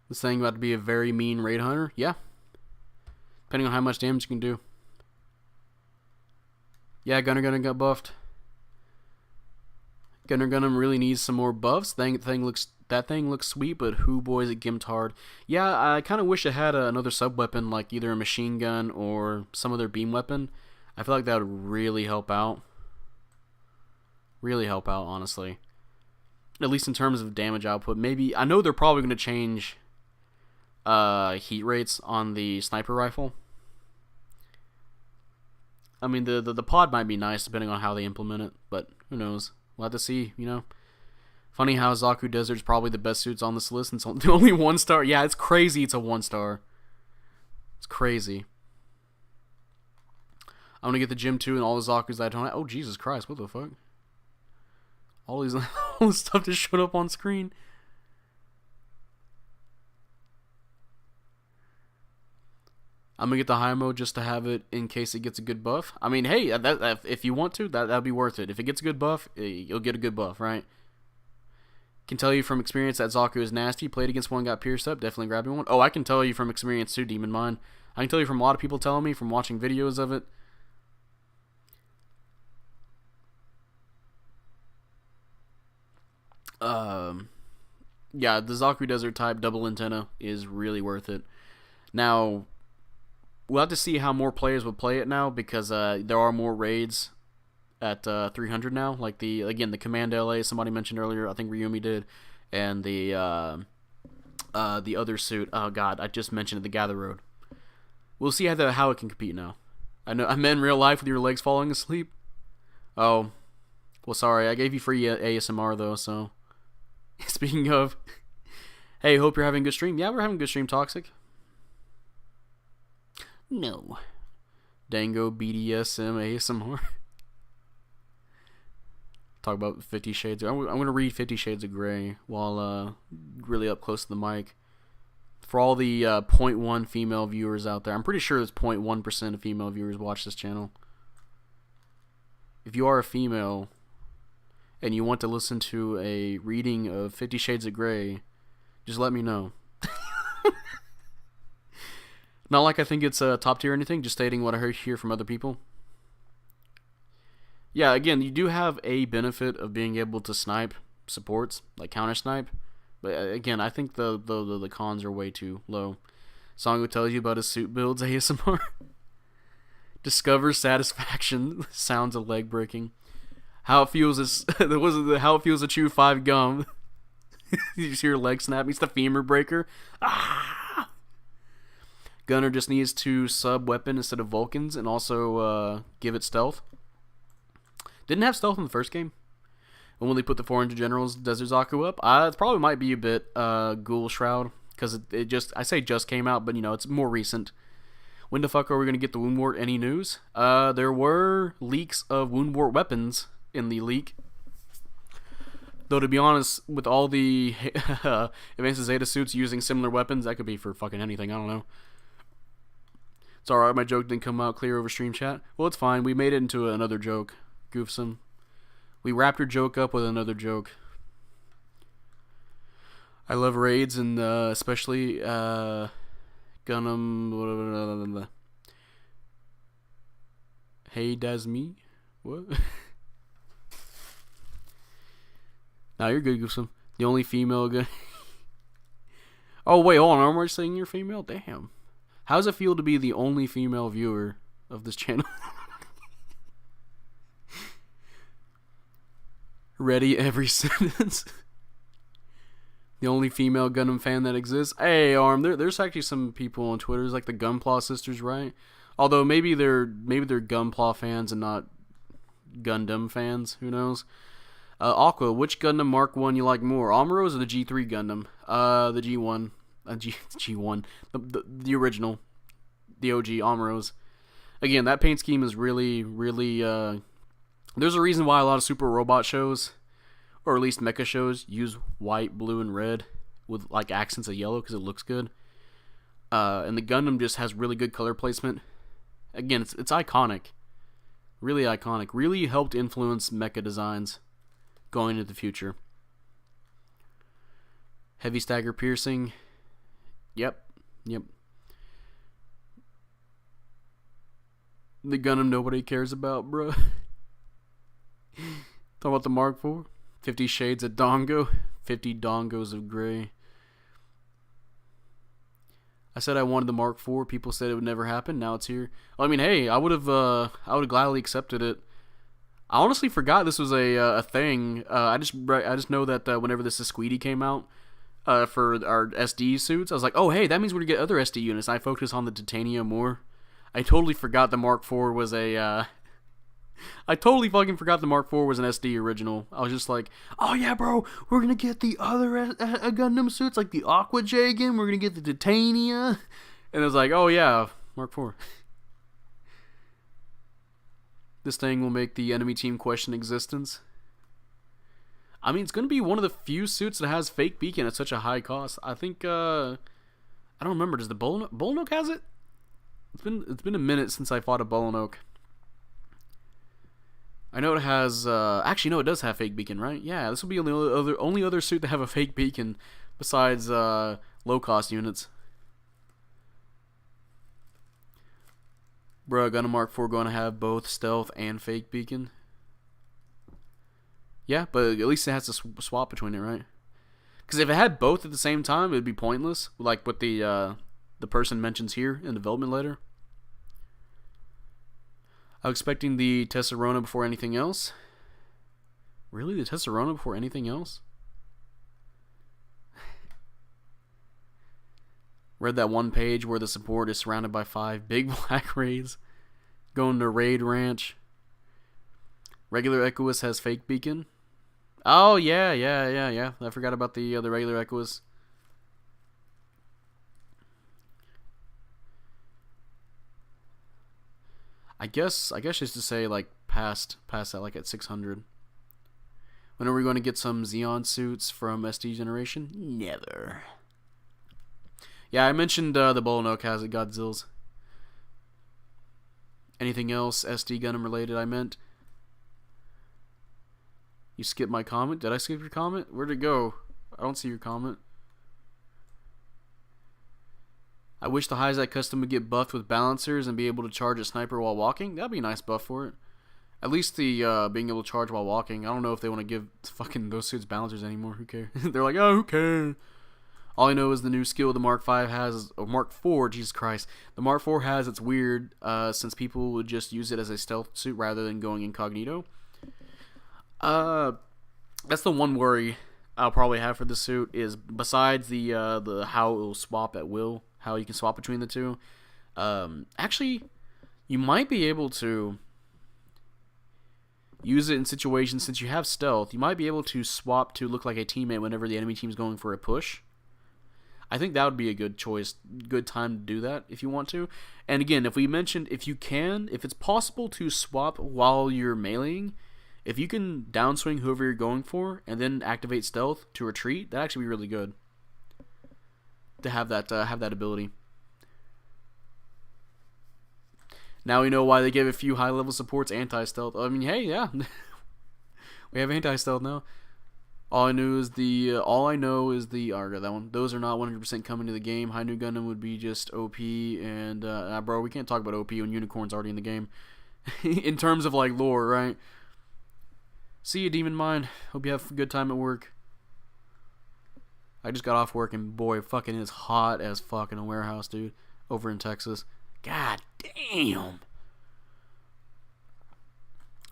This thing about to be a very mean raid hunter. Yeah. Depending on how much damage you can do. Yeah, Gunner Gundam got buffed. Gunner Gundam really needs some more buffs. That thing looks sweet, but who boys it gimped hard. Yeah, I kind of wish it had another sub-weapon, like either a machine gun or some other beam weapon. I feel like that would really help out. Really help out, honestly. At least in terms of damage output. Maybe, I know they're probably going to change heat rates on the sniper rifle. I mean, the pod might be nice depending on how they implement it, but who knows? We'll have to see, you know. Funny how Zaku Desert's probably the best suits on this list, and it's only 1 star. Yeah, it's crazy it's a 1 star. It's crazy. I'm gonna get the Gym 2 and all the Zakus that I don't have. Oh, Jesus Christ, what the fuck? All this stuff just showed up on screen. I'm gonna get the high mode just to have it in case it gets a good buff. I mean, hey, if you want to, that'd be worth it. If it gets a good buff, you'll get a good buff, right? Can tell you from experience that Zaku is nasty. Played against one, got pierced up. Definitely grabbed one. Oh, I can tell you from experience too, Demon Mind. I can tell you from a lot of people telling me, from watching videos of it. Yeah, the Zaku Desert type double antenna is really worth it. Now, we'll have to see how more players would play it now, because there are more raids at 300 now. Like the Command LA somebody mentioned earlier. I think Ryumi did, and the other suit. Oh God, I just mentioned it. The Gather Road. We'll see how it can compete now. I meant in real life with your legs falling asleep. Oh, well, sorry. I gave you free ASMR though. So, speaking of, hey, hope you're having a good stream. Yeah, we're having a good stream. Toxic. No. Dango BDSM ASMR. Talk about 50 Shades. I'm going to read 50 Shades of Grey while really up close to the mic. For all the 0.1 female viewers out there, I'm pretty sure there's 0.1% of female viewers watch this channel. If you are a female and you want to listen to a reading of 50 Shades of Grey, just let me know. Not like I think it's top tier or anything, just stating what I hear from other people. Yeah, again, you do have a benefit of being able to snipe supports, like counter snipe. But again, I think the cons are way too low. Songo tells you about his suit builds ASMR. Discover satisfaction. Sounds of leg breaking. How it feels is how it feels to chew 5 gum. You just hear your leg snap. It's the femur breaker. Ah! Gunner just needs to sub weapon instead of Vulcans and also give it stealth. Didn't have stealth in the first game. And when they put the 400 Generals Desert Zaku up, it probably might be a bit Ghoul Shroud, because it just, I say just came out, but you know, it's more recent. When the fuck are we going to get the Woundwort? Any news? There were leaks of Woundwort weapons in the leak. Though, to be honest, with all the Advanced Zeta suits using similar weapons, that could be for fucking anything, I don't know. It's alright, my joke didn't come out clear over stream chat. Well, it's fine, we made it into another joke. Goofsome. We wrapped your joke up with another joke. I love raids and especially Gundam. Hey, that's me. What? Nah, you're good, Goofsome. The only female gun. Oh wait, hold on. Aren't we saying you're female? Damn. How does it feel to be the only female viewer of this channel? Ready every sentence. The only female Gundam fan that exists. Hey, Arm, there's actually some people on Twitter, like the Gunpla sisters, right? Although maybe they're Gunpla fans and not Gundam fans. Who knows? Aqua, which Gundam Mark 1 you like more? Amuro's or the G3 Gundam? The G1. G1. The original. The OG Amuro's. Again, that paint scheme is really, really... there's a reason why a lot of super robot shows, or at least mecha shows, use white, blue, and red with like accents of yellow because it looks good. And the Gundam just has really good color placement. Again, it's iconic. Really iconic. Really helped influence mecha designs going into the future. Heavy stagger piercing. Yep. The Gundam nobody cares about, bro. Talk about the Mark IV. 50 Shades of Dongo. 50 Dongos of Gray. I said I wanted the Mark IV. People said it would never happen. Now it's here. Well, I mean, hey, I would have gladly accepted it. I honestly forgot this was a thing. I just know that whenever the Squeedy came out for our SD suits, I was like, oh hey, that means we're gonna get other SD units. I focused on the titanium more. I totally forgot the Mark IV was a. I totally fucking forgot the Mark IV was an SD original. I was just like, oh yeah, bro, we're gonna get the other Gundam suits like the Aqua Jagan. We're gonna get the Titania, and it was like, oh yeah, Mark IV. This thing will make the enemy team question existence. I mean, it's going to be one of the few suits that has fake beacon at such a high cost. I think, I don't remember. Does the Bolnoke has it? It's been a minute since I fought a Bolnoke. I know it has, actually, no, it does have fake beacon, right? Yeah, this will be the only other suit to have a fake beacon besides, low-cost units. Bruh, Gundam Mark IV going to have both stealth and fake beacon. Yeah, but at least it has to swap between it, right? Because if it had both at the same time, it would be pointless. Like what the person mentions here in the development letter. I'm expecting the Tesserona before anything else. Really? The Tesserona before anything else? Read that one page where the support is surrounded by 5 big black raids. Going to Raid Ranch. Regular Equus has fake beacon. Oh, yeah. I forgot about the regular Equus. I guess just to say, like, past that, like, at 600. When are we going to get some Xeon suits from SD Generation? Never. Yeah, I mentioned the Bolnoke has it, Godzillas. Anything else SD Gundam related I meant? You skipped my comment? Did I skip your comment? Where'd it go? I don't see your comment. I wish the Hyzak custom would get buffed with balancers and be able to charge a sniper while walking. That'd be a nice buff for it. At least the being able to charge while walking. I don't know if they want to give fucking those suits balancers anymore. Who cares? They're like, oh, who cares? All I know is the new skill the Mark V has, or Mark IV, Jesus Christ. The Mark IV has, it's weird, since people would just use it as a stealth suit rather than going incognito. That's the one worry I'll probably have for the suit, is besides the how it will swap at will, how you can swap between the two. Actually, you might be able to use it in situations, since you have stealth, you might be able to swap to look like a teammate whenever the enemy team's going for a push. I think that would be a good choice, good time to do that if you want to. And again, if we mentioned, if it's possible to swap while you're meleeing, if you can downswing whoever you're going for and then activate stealth to retreat, that'd actually be really good to have that ability. Now we know why they gave a few high-level supports anti-stealth. I mean, hey, yeah. We have anti-stealth now. All I know is the that one. Those are not 100% coming to the game. High New Gundam would be just OP, and bro, we can't talk about OP when Unicorn's already in the game. In terms of like lore, right? See you, Demon Mind. Hope you have a good time at work. I just got off work and boy, fucking is hot as fuck in a warehouse, dude, over in Texas. God damn.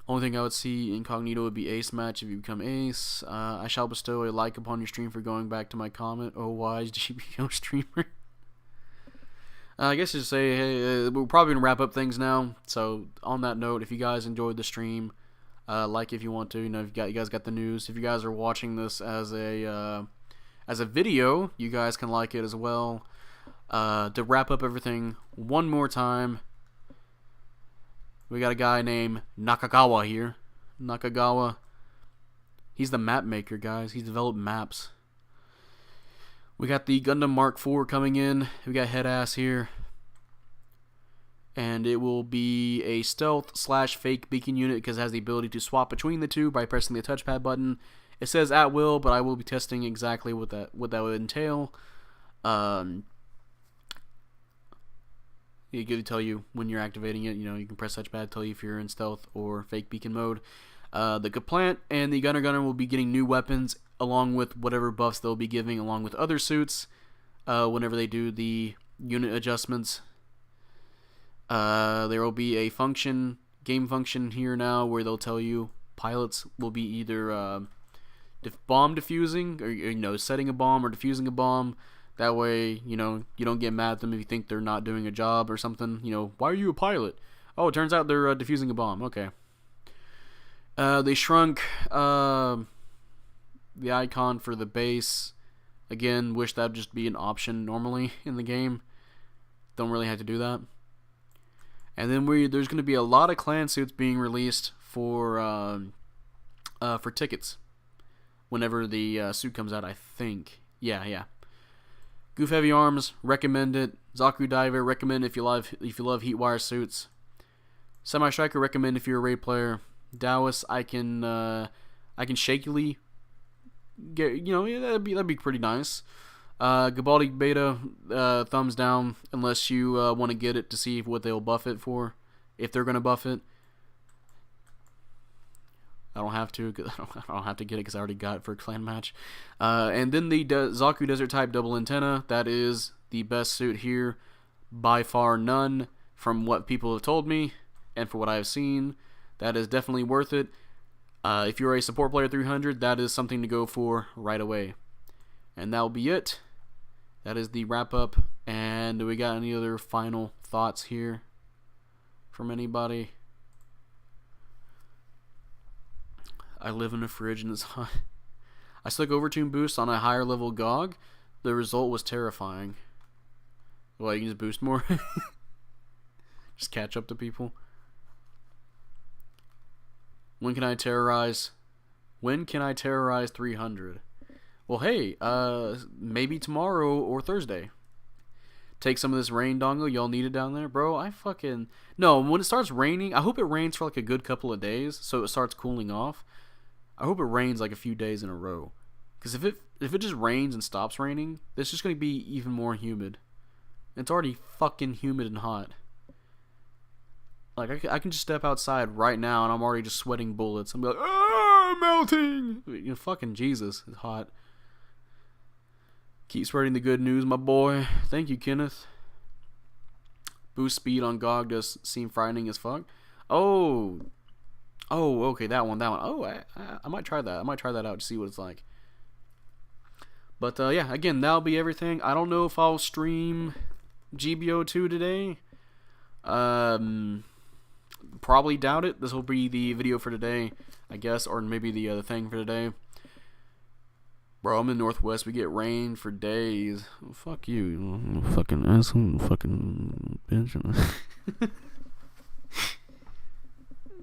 Only thing I would see incognito would be ace match if you become ace. I shall bestow a like upon your stream for going back to my comment. Oh, wise GBO streamer. I guess just say, hey, we're probably going to wrap up things now. So, on that note, if you guys enjoyed the stream, like if you want to. You know, if you guys got the news. If you guys are watching this as a video, you guys can like it as well. To wrap up everything one more time, we got a guy named Nakagawa here. Nakagawa. He's the map maker, guys. He's developed maps. We got the Gundam Mark IV coming in. We got head ass here. And it will be a stealth / fake beacon unit because it has the ability to swap between the two by pressing the touchpad button. It says at will, but I will be testing exactly what that would entail. It could tell you when you're activating it. You know, you can press touchpad, tell you if you're in stealth or fake beacon mode. The Kaplant and the Gunner will be getting new weapons along with whatever buffs they'll be giving along with other suits whenever they do the unit adjustments. There will be a game function here now where they'll tell you pilots will be either bomb defusing or, you know, setting a bomb or defusing a bomb. That way, you know, you don't get mad at them if you think they're not doing a job or something. You know, why are you a pilot? Oh, it turns out they're defusing a bomb. Okay. They shrunk the icon for the base. Again, wish that would just be an option normally in the game. Don't really have to do that. And then there's going to be a lot of clan suits being released for tickets whenever the suit comes out, I think. Yeah. Goof Heavy Arms, recommend it. Zaku Diver, recommend if you love Heatwire suits. Semi Striker, recommend if you're a raid player. Taoist, I can shakily get, you know, that'd be pretty nice. Garibaldi Beta, thumbs down unless you want to get it to see what they'll buff it for, if they're gonna buff it. I don't have to. I don't have to get it because I already got it for a clan match. And then the Zaku Desert Type Double Antenna. That is the best suit here, by far none, from what people have told me and for what I have seen. That is definitely worth it. If you're a support player 300, that is something to go for right away. And that will be it. That is the wrap up. And do we got any other final thoughts here from anybody? I live in a fridge and it's hot. I stuck overtune boost on a higher level GOG. The result was terrifying. Well, you can just boost more. Just catch up to people. When can I terrorize 300? Well, hey, maybe tomorrow or Thursday. Take some of this rain dongle. Y'all need it down there, bro. No, when it starts raining, I hope it rains for like a good couple of days so it starts cooling off. I hope it rains like a few days in a row. Because if it just rains and stops raining, it's just going to be even more humid. It's already fucking humid and hot. Like, I can just step outside right now and I'm already just sweating bullets. I'm like, I'm melting! You know, fucking Jesus, it's hot. Keep spreading the good news, my boy. Thank you, Kenneth. Boost speed on GOG does seem frightening as fuck. Oh, okay, that one. Oh, I might try that. I might try that out to see what it's like. But, yeah, again, that'll be everything. I don't know if I'll stream GBO2 today. Probably doubt it. This will be the video for today, I guess, or maybe the thing for today. Bro, I'm in Northwest. We get rain for days. Oh, fuck you fucking asshole, fucking bitch.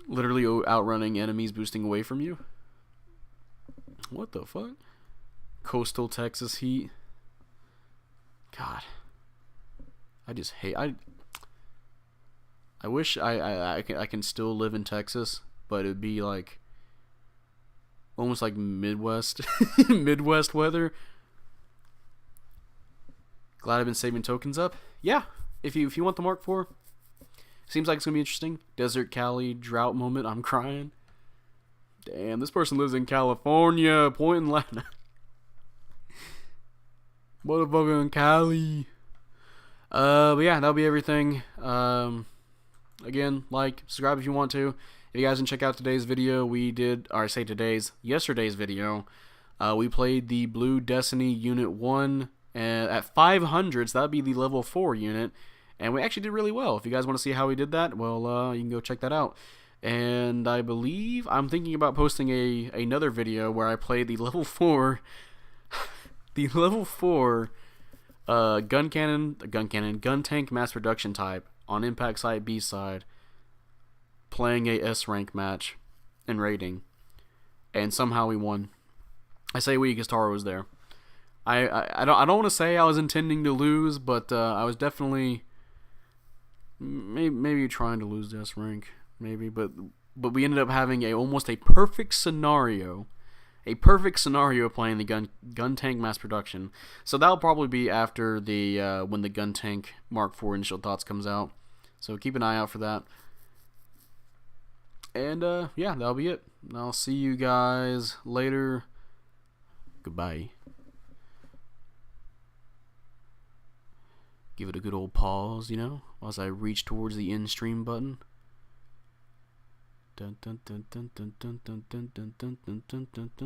Literally outrunning enemies, boosting away from you. What the fuck? Coastal Texas heat. God, I just hate. I I wish I can still live in Texas, but it'd be like almost like Midwest Midwest weather. Glad I've been saving tokens up. Yeah, if you want the Mark IV, seems like it's gonna be interesting. Desert Cali drought moment. I'm crying. Damn, this person lives in California, Point and Latin. Motherfucker in Cali. But yeah, that'll be everything. Again, like, subscribe if you want to. If you guys didn't check out today's video, yesterday's video, we played the Blue Destiny Unit 1 at 500, so that'd be the level 4 unit, and we actually did really well. If you guys want to see how we did that, well, you can go check that out. And I believe I'm thinking about posting another video where I play the level 4 gun tank mass production type on Impact Site B side, playing a S rank match in rating, and somehow we won. I say we because Tara was there. I don't want to say I was intending to lose, but I was definitely maybe trying to lose the S rank, maybe, but we ended up having almost a perfect scenario. Playing the gun tank mass production. So that'll probably be after the when the gun tank Mark IV Initial Thoughts comes out. So keep an eye out for that. And yeah, that'll be it. I'll see you guys later. Goodbye. Give it a good old pause, you know, as I reach towards the end stream button. Dun dun dun dun dun dun dun dun dun dun dun dun.